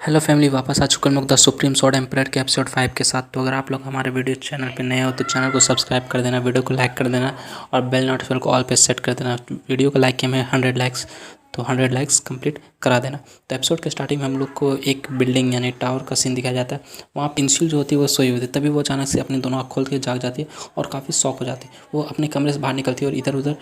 Hello family, वापस आ चुका हूँ द सुप्रीम स्वॉर्ड एम्पायर के एपिसोड 5 के साथ। तो अगर आप लोग हमारे वीडियो चैनल पे नए हो तो चैनल को सब्सक्राइब कर देना, वीडियो को लाइक कर देना और बेल नोटिफिकेशन को ऑल पे सेट कर देना। वीडियो को लाइक किया मैं 100 लाइक्स, तो 100 लाइक्स कंप्लीट करा देना। तो एपिसोड के स्टार्टिंग में हम लोग को एक बिल्डिंग यानी टावर का सीन दिखाया जाता है। वहाँ पेंसिल जो होती है वो सोई हुई थी, तभी वो अचानक से अपनी दोनों आँख खोल के जाग जाती है और काफ़ी शॉक हो जाती है। वो अपने कमरे से बाहर निकलती है और इधर उधर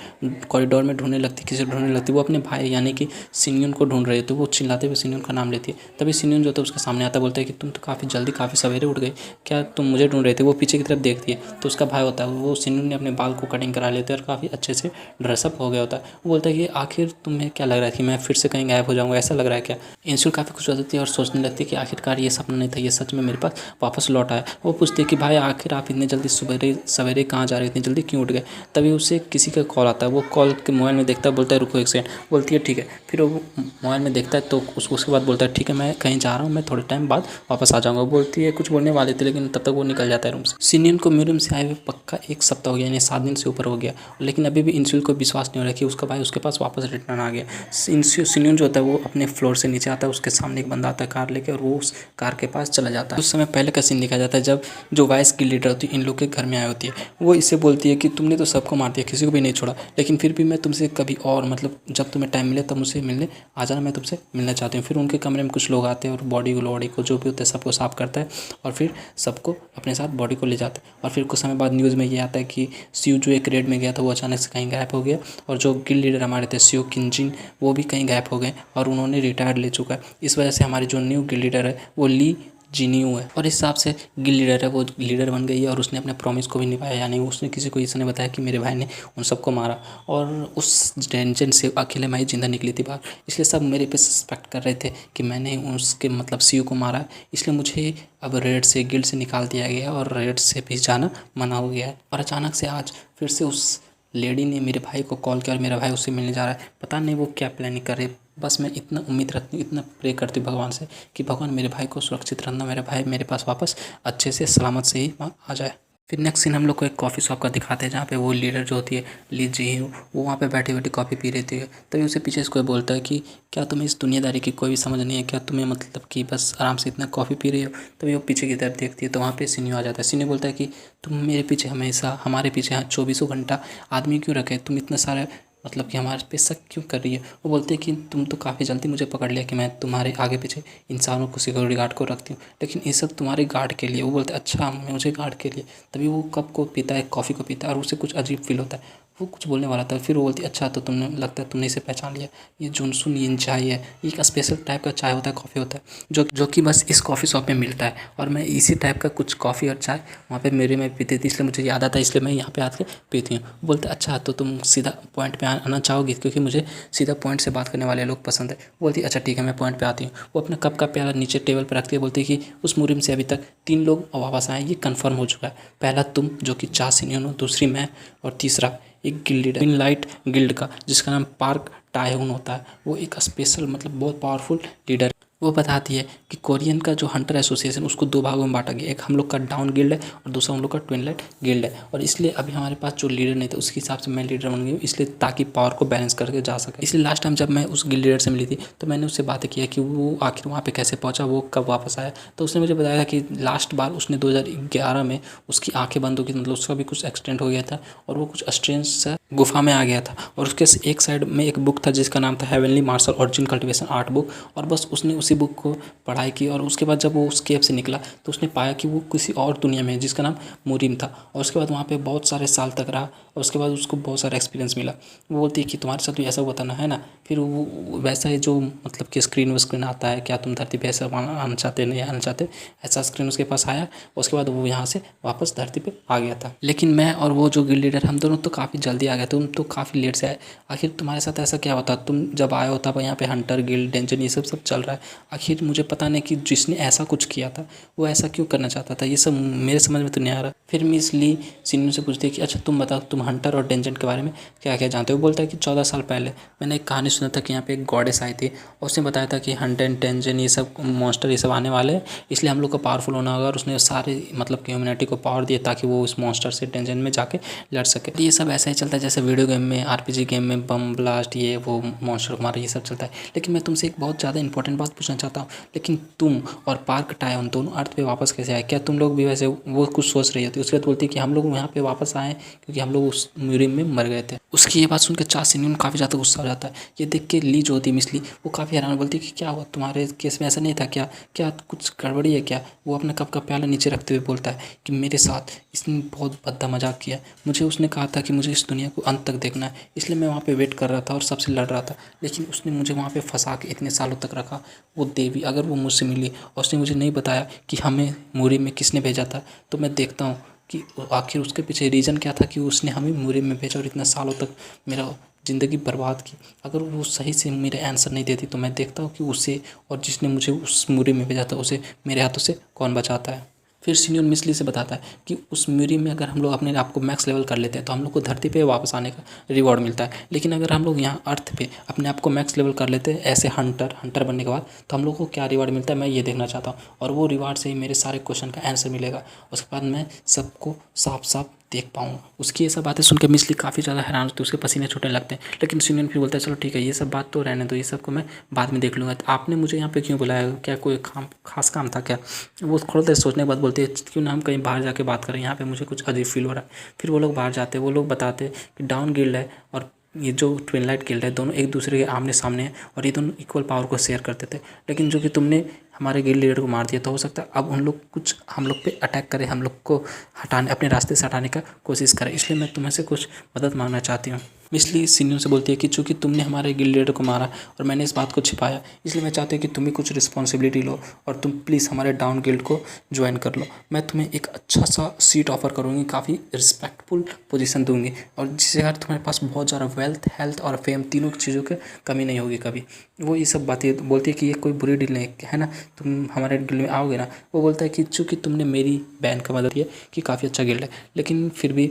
कॉरिडोर में ढूंढने लगती है, किसी ढूंढने लगती है। वो अपने भाई यानी कि सिन्यून को ढूंढ रही है, तो वो चिल्लाते हुए सिन्यून का नाम लेती है। तभी सिन्यून जो होता है उसके सामने आता है, बोलता है कि तुम तो काफ़ी जल्दी काफ़ी सवेरे उठ गए, क्या तुम मुझे ढूंढ रहे थे। वो पीछे की तरफ देखती है तो उसका भाई होता है, वो सिन्यून ने अपने बाल को कटिंग करा लेते हैं और काफ़ी अच्छे से ड्रेसअप हो गया होता है। वो बोलता है कि आखिर तुम्हें क्या लग रहा है कि मैं फिर से कहीं गायब हो जाऊँगा, ऐसा लग रहा है क्या। इंसुल काफ़ी खुश हो जाती है और सोचने लगती है कि आखिरकार ये सपना नहीं था, ये सच में मेरे पास वापस लौट आया। वो पूछती है कि भाई आखिर आप इतने जल्दी सवेरे सवेरे कहाँ जा रहे, इतनी जल्दी क्यों उठ गए। तभी उसे किसी का कॉल आता है, वो कॉल के मोबाइल में देखता है, बोलता है रुको एक सेकंड। बोलती है ठीक है। फिर वो मोबाइल में देखता है तो उसके बाद बोलता है ठीक है मैं कहीं जा रहा हूँ, मैं थोड़े टाइम बाद वापस आ जाऊँगा। बोलती है कुछ बोलने वाले थे लेकिन तब तक वो निकल जाता है रूम से। सिनियन को म्यूजियम से आए हुए पक्का 1 सप्ताह हो गया, यानी 7 दिन से ऊपर हो गया, लेकिन अभी भी इंसुल को विश्वास नहीं हो रहा कि उसका भाई उसके पास वापस रिटर्न आ गया। सिनियन जो होता है वो अपने फ्लोर से नीचे आता है, उसके सामने एक बंदा आता है कार लेके और वो उस कार के पास चला जाता है। उस समय पहले का सीन दिखाया जाता है जब जो वाइस की लीडर होती है इन लोग के घर में आई होती है। वो इससे बोलती है कि तुमने तो सबको मार दिया, किसी को भी नहीं छोड़ा, लेकिन फिर भी मैं तुमसे कभी और मतलब जब तुम्हें टाइम मिले तब मुझसे मिलने आ जाना, मैं तुमसे मिलना चाहती हूँ। फिर उनके कमरे में कुछ लोग आते हैं और बॉडी को जो भी होता है सबको साफ करता है और फिर सबको अपने साथ बॉडी को ले जाता है। और फिर कुछ समय बाद न्यूज़ में ये आता है कि सियो जो एक रेड में गया था वो अचानक से कहीं गायब हो गया और जो गिल्ड लीडर हमारे थे सियो किंजिन वो भी कहीं गायब हो गए और उन्होंने रिटायर्ड ले चुका है। इस वजह से हमारी जो न्यू गिल्ड लीडर है वो ली जीनियो है और इस हिसाब से गिल्ड लीडर है वो लीडर बन गई है और उसने अपने प्रॉमिस को भी निभाया, यानी उसने किसी को इसने बताया कि मेरे भाई ने उन सबको मारा और उस टेंशन से अकेले मैं ही जिंदा निकली थी बाहर। इसलिए सब मेरे पे सस्पेक्ट कर रहे थे कि मैंने उसके मतलब सीयू को मारा है, इसलिए मुझे अब रेड से गिल्ड से निकाल दिया गया और रेड से भी जाना मना हो गया है। और अचानक से आज फिर से उस लेडी ने मेरे भाई को कॉल किया और मेरा भाई उससे मिलने जा रहा है। पता नहीं वो क्या प्लानिंग कर रहे। बस मैं इतना उम्मीद रखती हूँ, इतना प्रे करती हूँ भगवान से कि भगवान मेरे भाई को सुरक्षित रखना, मेरे भाई मेरे पास वापस अच्छे से सलामत से ही आ जाए। फिर नेक्स्ट सीन हम लोग को एक कॉफ़ी शॉप का दिखाते हैं जहाँ पे वो लीडर जो होती है ली जी वो वहाँ पे बैठी बैठी कॉफ़ी पी रही थी। तभी उसे पीछे से कोई बोलता है कि क्या तुम्हें इस दुनियादारी की कोई भी समझ नहीं है, क्या तुम्हें मतलब कि बस आराम से इतना कॉफ़ी पी रही हो। तभी वो पीछे की तरफ देखती है तो वहाँ पे सीनियो आ जाता है। सीनियो बोलता है कि तुम मेरे पीछे हमेशा हमारे पीछे 24 घंटा आदमी क्यों रखे, तुम इतना सारा मतलब कि हमारे पे शक क्यों कर रही है। वो बोलते हैं कि तुम तो काफ़ी जल्दी मुझे पकड़ लिया कि मैं तुम्हारे आगे पीछे इंसानों को सिक्योरिटी गार्ड को रखती हूँ, लेकिन ये सब तुम्हारे गार्ड के लिए। वो बोलते हैं अच्छा मुझे गार्ड के लिए। तभी वो कप को पीता है, कॉफ़ी को पीता है और उसे कुछ अजीब फील होता है। वो कुछ बोलने वाला था, फिर वो बोलती है अच्छा तो तुमने लगता है तुमने इसे पहचान लिया, ये जुनसुन यिन चाय है, ये एक स्पेशल टाइप का चाय होता है, कॉफ़ी होता है जो कि बस इस कॉफ़ी शॉप में मिलता है और मैं इसी टाइप का कुछ कॉफ़ी और चाय वहाँ पे मेरे में पीती थी, इसलिए मुझे याद आता है, इसलिए मैं यहाँ पे आके पीती हूँ। बोलते अच्छा तो तुम सीधा पॉइंट पे आना चाहोगी, क्योंकि मुझे सीधा पॉइंट से बात करने वाले लोग पसंद है। बोलती अच्छा ठीक है मैं पॉइंट पे आती हूँ। वो अपना कप का प्याला नीचे टेबल पर रखती है, बोलती है कि उस मुहिम से अभी तक 3 लोग वापस आए, ये कन्फर्म हो चुका है। पहला तुम जो कि चा सिनियन हो, दूसरी मैं और तीसरा एक guild leader in light guild का जिसका नाम पार्क टायहून होता है। वो एक स्पेशल मतलब बहुत पावरफुल लीडर। वो बताती है कि कोरियन का जो हंटर एसोसिएशन उसको 2 भागों में बांटा गया, एक हम लोग का डाउन गिल्ड है और दूसरा हम लोग का ट्विन लाइट गिल्ड है। और इसलिए अभी हमारे पास जो लीडर नहीं था उसके हिसाब से मैं लीडर बन गई हूँ, इसलिए ताकि पावर को बैलेंस करके जा सके। इसलिए लास्ट टाइम जब मैं उस गिल्ड लीडर से मिली थी तो मैंने उससे बातें किया कि वो आखिर वहाँ पे कैसे पहुँचा, वो कब वापस आया। तो उसने मुझे बताया कि लास्ट बार उसने 2011 में उसकी आँखें बंद हो गई, मतलब उसका भी कुछ एक्सीडेंट हो गया था और वो कुछ स्ट्रेंज सा गुफा में आ गया था और उसके एक साइड में एक बुक था जिसका नाम था heavenly martial origin cultivation art book. और बस उसने उसी बुक को पढ़ाई की और उसके बाद जब वो उस केव से निकला तो उसने पाया कि वो किसी और दुनिया में है जिसका नाम मुरिम था। और उसके बाद वहाँ पे बहुत सारे साल तक रहा और उसके बाद उसको बहुत सारा एक्सपीरियंस मिला। वो बोलती है कि तुम्हारे साथ भी ऐसा हुआ था ना, है ना। फिर वो वैसा है जो मतलब कि स्क्रीन आता है, क्या तुम धरती पे ऐसा आना चाहते नहीं आना चाहते, ऐसा स्क्रीन उसके पास आया। उसके बाद वो यहाँ से वापस धरती पे आ गया था। लेकिन मैं और वो जो गिल्ड लीडर हम दोनों तो काफ़ी जल्दी आ गए, तुम तो काफ़ी लेट से आए। आखिर तुम्हारे साथ ऐसा क्या होता, तुम जब आए हो तब यहाँ पे हंटर गिल्ड डेंजन ये सब चल रहा है। आखिर मुझे पता नहीं कि जिसने ऐसा कुछ किया था वो ऐसा क्यों करना चाहता था, ये सब मेरे समझ में तो नहीं आ रहा। फिर मिस ली सिन्नू से पूछती है कि अच्छा तुम बताओ तुम हंटर और डेंजन के बारे में क्या क्या जानते हो। बोलता है कि 14 साल पहले मैंने एक कहानी सुना था कि यहाँ पे एक गॉडेस आई थी और उसने बताया था कि हंटर डेंजन ये सब मॉन्स्टर ये सब आने वाले हैं, इसलिए हम लोग को पावरफुल होना होगा। और उसने सारे मतलब कि ह्यूमैनिटी को पावर दिया ताकि वो उस मॉन्स्टर से डेंजन में जाके लड़ सके। ये सब ऐसा ही चलता है जैसे वीडियो गेम में RPG गेम में बम ब्लास्ट ये वो मॉन्स्टर हमारा ये सब चलता है। लेकिन मैं तुमसे एक बहुत ज़्यादा इंपॉर्टेंट बात पूछना चाहता हूँ, लेकिन तुम और पार्क टायन दोनों अर्थ पे वापस कैसे आए? क्या तुम लोग भी वैसे वो कुछ सोच रही होती? उसके बाद बोलती है कि हम लोग यहाँ पे वापस आए क्योंकि हम लोग उस म्यूरियम में मर गए थे। उसकी ये बात सुनकर चा सिन्यून काफ़ी ज़्यादा गुस्सा हो जाता है। ये देख के ली जो होती है मिस ली, वो काफ़ी हैरान बोलती है कि क्या हुआ, तुम्हारे केस में ऐसा नहीं था क्या? क्या कुछ गड़बड़ी है क्या? वो अपना कप का प्याला नीचे रखते हुए बोलता है कि मेरे साथ इसने बहुत भद्दा मजाक किया। मुझे उसने कहा था कि मुझे इस दुनिया को अंत तक देखना है, इसलिए मैं वहाँ पे वेट कर रहा था और सबसे लड़ रहा था, लेकिन उसने मुझे वहाँ पे फंसा के इतने सालों तक रखा। वो देवी अगर वो मुझसे मिली और उसने मुझे नहीं बताया कि हमें मूरी में किसने भेजा था, तो मैं देखता हूँ कि आखिर उसके पीछे रीज़न क्या था कि उसने हमें मूरी में भेजा और इतने सालों तक मेरा ज़िंदगी बर्बाद की। अगर वो सही से मेरे आंसर नहीं देती तो मैं देखता हूँ कि उसे और जिसने मुझे उस मूरी में भेजा था उसे मेरे हाथों से कौन बचाता है। फिर सिन्यून मिस ली से बताता है कि उस म्यूरियम में अगर हम लोग अपने आप को मैक्स लेवल कर लेते हैं तो हम लोग को धरती पे वापस आने का रिवॉर्ड मिलता है, लेकिन अगर हम लोग यहाँ अर्थ पे अपने आप को मैक्स लेवल कर लेते हैं ऐसे हंटर बनने के बाद, तो हम लोग को क्या रिवॉर्ड मिलता है मैं ये देखना चाहता हूँ। और वो रिवॉर्ड से ही मेरे सारे क्वेश्चन का आंसर मिलेगा, उसके बाद मैं सबको साफ साफ देख पाऊँगा। उसकी ये सब बातें सुनकर मिस ली काफ़ी ज़्यादा हैरान होती है, उसके पसीने छूटने लगते हैं। लेकिन सिन्यून फिर बोलता है चलो ठीक है, ये सब बात तो रहने दो, ये सब को मैं बाद में देख लूँगा। तो आपने मुझे यहाँ पे क्यों बुलाया? क्या कोई खास काम था क्या? वो थोड़ा देर सोचने के बाद बोलती है क्यों ना हम कहीं बाहर जाके बात करें, यहाँ पे मुझे कुछ अजीब फील हो रहा है। फिर वो लोग बाहर जाते हैं। वो लोग बताते हैं कि डाउन गिल्ड है और ये जो ट्विनलाइट गिल्ड है दोनों एक दूसरे के आमने सामने हैं और ये दोनों इक्वल पावर को शेयर करते थे, लेकिन जो कि तुमने हमारे गिल्ड लीडर को मार दिया, तो हो सकता है अब उन लोग कुछ हम लोग पे अटैक करें, हम लोग को हटाने अपने रास्ते से हटाने का कोशिश करें, इसलिए मैं तुम्हें से कुछ मदद मांगना चाहती हूँ। इसलिए सिन्यू से बोलती है कि चूँकि तुमने हमारे गिल्ड लीडर को मारा और मैंने इस बात को छिपाया, इसलिए मैं चाहती हूँ कि तुम भी कुछ रिस्पॉन्सिबिलिटी लो और तुम प्लीज़ हमारे डाउन गिल्ड को ज्वाइन कर लो। मैं तुम्हें एक अच्छा सा सीट ऑफर करूँगी, काफ़ी रिस्पेक्टफुल पोजीशन दूंगी, और जिससे अगर तुम्हारे पास बहुत ज़्यादा वेल्थ, हेल्थ और फेम तीनों चीज़ों की कमी नहीं होगी कभी। वो ये सब बातें बोलती है कि ये कोई बुरी डील नहीं है ना, तुम हमारे गिल्ड में आओगे ना। वो बोलता है कि चूँकि तुमने मेरी बहन का मदद किया कि काफ़ी अच्छा गिल्ड है, लेकिन फिर भी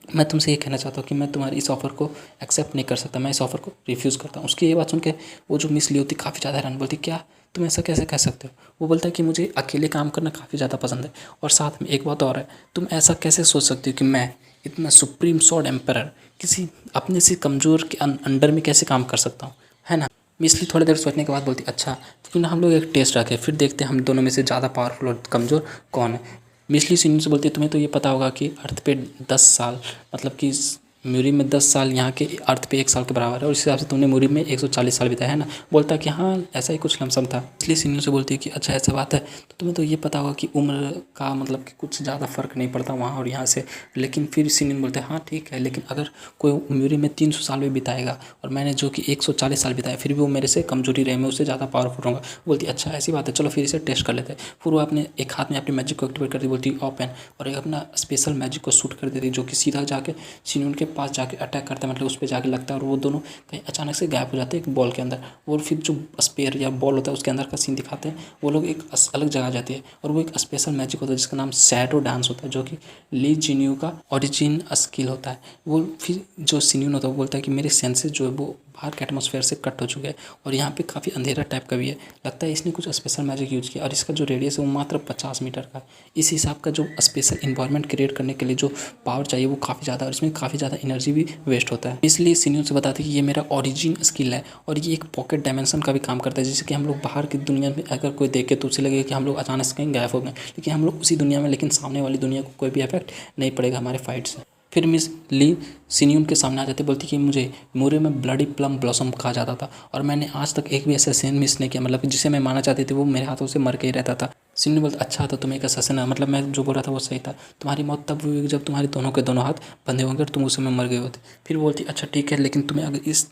मैं तुमसे ये कहना चाहता हूँ कि मैं तुम्हारी इस ऑफ़र को एक्सेप्ट नहीं कर सकता, मैं इस ऑफ़र को रिफ्यूज़ करता हूँ। उसकी ये बात सुन के वो जो मिस ली होती काफ़ी ज़्यादा हैरान, बोलती क्या तुम ऐसा कैसे कह सकते हो? वो बोलता है कि मुझे अकेले काम करना काफ़ी ज़्यादा पसंद है, और साथ में एक बात और है, तुम ऐसा कैसे सोच सकती हो कि मैं इतना सुप्रीम सॉर्ड एम्परर किसी अपने से कमज़ोर के अंडर में कैसे काम कर सकता हूँ, है ना? मिस ली थोड़ी देर सोचने के बाद बोलती अच्छा, तो क्यों ना हम लोग एक टेस्ट रखें, फिर देखते हैं हम दोनों में से ज़्यादा पावरफुल और कमज़ोर कौन है। मिस ली सिन्यू से बोलती है तुम्हें तो ये पता होगा कि अर्थ पे 10 साल मतलब कि म्यूरी में 10 साल यहाँ के अर्थ पे 1 साल के बराबर है, और इस हिसाब से तुमने म्यूरी में 140 साल बिताया है ना। बोलता है कि हाँ ऐसा ही कुछ लमसम था। इसलिए सिन्यू से बोलती है कि अच्छा ऐसा बात है, तो तुम्हें तो ये पता होगा कि उम्र का मतलब कि कुछ ज़्यादा फ़र्क नहीं पड़ता वहाँ और यहाँ से। लेकिन फिर सिन्यू बोलते हैं हाँ ठीक है, लेकिन अगर कोई म्यूरी में 300 साल भी बिताएगा और मैंने जो कि 140 साल बिताया, फिर भी वो मेरे से कमजोरी रहे, मैं उससे ज़्यादा पावरफुल रहूँगा। बोलती अच्छा ऐसी बात है, चलो फिर इसे टेस्ट कर लेते हैं। फिर वो अपने एक हाथ में अपनी मैजिक को एक्टिवेट करती बोलती ओपन, और एक अपना स्पेशल मैजिक को शूट कर देती जो कि सीधा जाके सिन्यू के पास जाके अटैक करता है, मतलब उस पर जाके लगता है और वो दोनों कहीं अचानक से गायब हो जाते हैं एक बॉल के अंदर। और फिर जो स्पेयर या बॉल होता है उसके अंदर का सीन दिखाते हैं, वो लोग एक अलग जगह जाती है और वो एक स्पेशल मैजिक होता है जिसका नाम शैडो डांस होता है, जो कि ली जिन्यू का ओरिजिन स्किल होता है। वो फिर जो सिन्यू होता है वो बोलता है कि मेरे सेंसेस जो है वो बाहर के एटमॉस्फेयर से कट हो चुके हैं और यहाँ पे काफ़ी अंधेरा टाइप का भी है, लगता है इसने कुछ स्पेशल मैजिक यूज़ किया, और इसका जो रेडियस है वो मात्र 50 मीटर का। इस हिसाब का जो स्पेशल इन्वायरमेंट क्रिएट करने के लिए जो पावर चाहिए वो काफ़ी ज़्यादा, और इसमें काफ़ी ज़्यादा एनर्जी भी वेस्ट होता है। इसलिए सिन्यू से बताते हैं कि ये मेरा ओरिजिन स्किल है और ये एक पॉकेट डायमेंशन का भी काम करता है, जिससे कि हम लोग बाहर की दुनिया में अगर कोई देखे तो उसे लगेगा कि हम लोग अचानक से कहीं गायब हो गए, लेकिन हम लोग उसी दुनिया में, लेकिन सामने वाली दुनिया को कोई भी इफेक्ट नहीं पड़ेगा हमारे फाइट से। फिर मिस ली सिन्यून के सामने आ जाती, बोलती कि मुझे मूरे में ब्लडी प्लम ब्लॉसम कहा जाता था और मैंने आज तक एक भी असैसिन मिस नहीं किया, मतलब जिसे मैं माना चाहती थी वो मेरे हाथों से मर के ही रहता था। सिन्यू बोलता अच्छा तो तुम एक असैसिन है, मतलब मैं जो बोल रहा था वो सही था, तुम्हारी मौत तब हुई जब तुम्हारी दोनों के दोनों हाथ बंधे होंगे और तुम उस समय मर गए होते। फिर बोलती अच्छा ठीक है, लेकिन तुम्हें अगर इस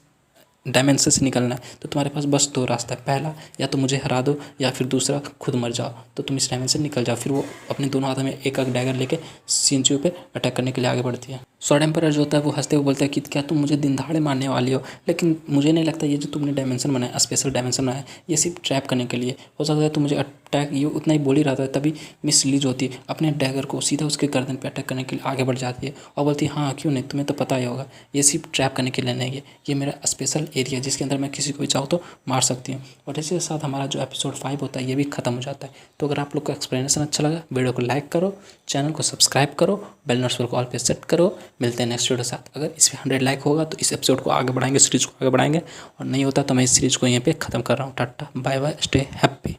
डायमेंशन से निकलना है तो तुम्हारे पास बस 2 रास्ता है, पहला या तो मुझे हरा दो या फिर दूसरा खुद मर जाओ, तो तुम इस डायमेंशन से निकल जाओ। फिर वो अपने दोनों हाथों में एक डैगर लेके सिन्यू पे अटैक करने के लिए आगे बढ़ती है। सॉर्ड एम्परर जो होता है वो हंसते हुए बोलता है कि क्या तुम मुझे दिन दहाड़े मारने वाली हो, लेकिन मुझे नहीं लगता ये जो तुमने डायमेंशन बनाया, स्पेशल डायमेंशन बनाया, ये सिर्फ ट्रैप करने के लिए हो सकता है। तो मुझे अटैक ये उतना ही बोल ही रहा था, तभी मिस ली जो होती है अपने डैगर को सीधा उसके गर्दन पे अटैक करने के लिए आगे बढ़ जाती है और बोलती है हाँ क्यों नहीं, तुम्हें तो पता ही होगा ये सिर्फ ट्रैप करने के लिए नहीं है, ये मेरा स्पेशल एरिया जिसके अंदर मैं किसी को भी चाहूँ तो मार सकती हूँ। और इसी के साथ हमारा जो एपिसोड 5 होता है ये भी खत्म हो जाता है। तो अगर आप लोग को एक्सप्लेनेशन अच्छा लगा, वीडियो को लाइक करो, चैनल को सब्सक्राइब करो, बेल नोटिफिकेशन को ऑल पे सेट करो। मिलते हैं नेक्स्ट वीडियो के साथ। अगर इस पर 100 लाइक होगा तो इस एपिसोड को आगे बढ़ाएंगे, सीरीज को आगे बढ़ाएंगे, और नहीं होता तो मैं इस सीरीज को यहीं पे खत्म कर रहा हूँ। Tata bye bye, stay happy.